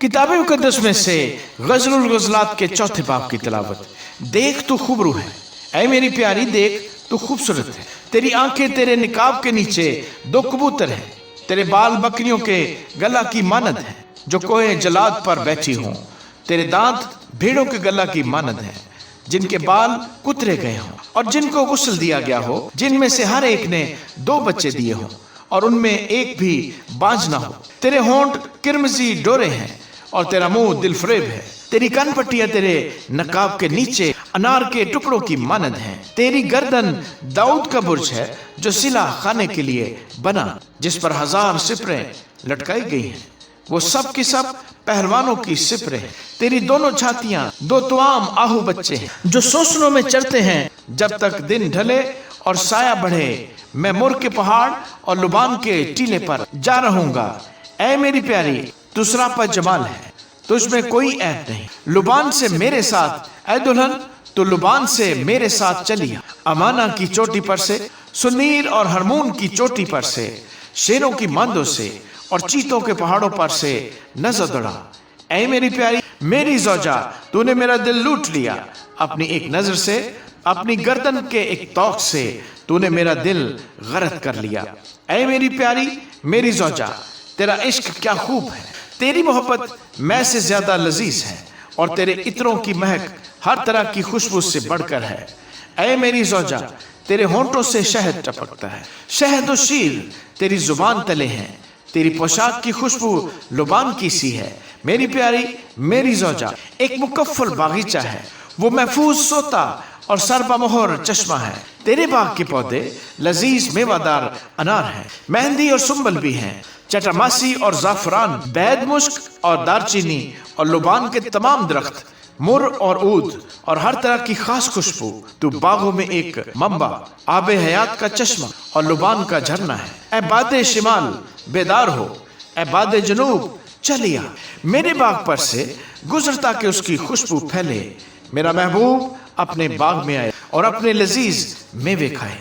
किताब मुकद्दस में से गज़लुल गज़लात के चौथे बाब की तिलावत। देख तू खूबरू है, ऐ मेरी प्यारी देख तू खूबसूरत है। तेरी आंखें तेरे निकाब के नीचे दो कबूतर हैं। तेरे बाल बकरियों के गला की मानद हैं जो कोहे जलाद पर बैठी हों। तेरे दांत भेड़ों के गला की मानद हैं जिनके बाल कुतरे गए हों और जिनको गुस्ल दिया गया हो, जिनमें से हर एक ने 2 बच्चे दिए हों और उनमें एक भी बांझ ना हो। तेरे होंठ किरमजी डोरे हैं और तेरा मुंह दिलफरेब है। तेरी कनपट्टियां तेरे नकाब के नीचे अनार के टुकड़ों की मानद हैं। तेरी गर्दन दाऊद का बुर्ज है जो सिला खाने के लिए बना, जिस पर 1000 सिपरें लटकाई गई हैं। वो सब की सब पहलवानों की सिपरें हैं। तेरी दोनों छातियां 2 तुआम आहू बच्चे हैं जो सोसनों में चढ़ते हैं जब तक दिन ढले और साया बढ़े। मैं मुर के पहाड़ और लुबान के टीले पर जा रहूंगा। ऐ मेरी प्यारी तू सरापा जमाल है, तुझमें कोई ऐब नहीं। लुबान से मेरे साथ ऐ दुल्हन तो लुबान से मेरे साथ चलिए। अमाना की चोटी पर से, सुनीर और हरमून की चोटी पर से, शेरों की मांदों से और चीतों के पहाड़ों पर से नजर दौड़ा। ऐ मेरी प्यारी मेरी ज़ौजा, तूने मेरा दिल लूट लिया। अपनी एक नजर से, अपनी गर्दन के एक तौक से तूने मेरा दिल गरत कर लिया। ऐ मेरी प्यारी मेरी ज़ौजा, तेरा इश्क क्या खूब है। तेरी मोहब्बत मैं से ज्यादा लजीज है और तेरे इत्रों की महक हर तरह की खुशबू से बढ़कर है। ऐ मेरी ज़ौजा, तेरे होंठों से शहद टपकता है। शहद और शीर तेरी जुबान तले हैं। तेरी पोशाक की खुशबू लुबान की सी है। मेरी प्यारी मेरी ज़ौजा एक मुकफ्फल बागीचा है। वो महफूज सोता और सरबमोहर चश्मा है। तेरे बाग के पौधे लजीज मेवादार अनार हैं। मेहंदी और सुंबल भी हैं। चटमासी और जाफरान, बैद मुश्क और दारचीनी और लुबान के तमाम दरख्त, मुर और ऊद और हर तरह की खास खुशबू। तू बागों में एक मंबा, आबे हयात का चश्मा और लुबान का झरना है। ऐ बादे शिमाल बेदार हो, ऐ बादे जनूब चलिया। मेरे बाग पर से गुजरता के उसकी खुशबू फैले। मेरा महबूब अपने बाग में आए और अपने लजीज मेवे खाए।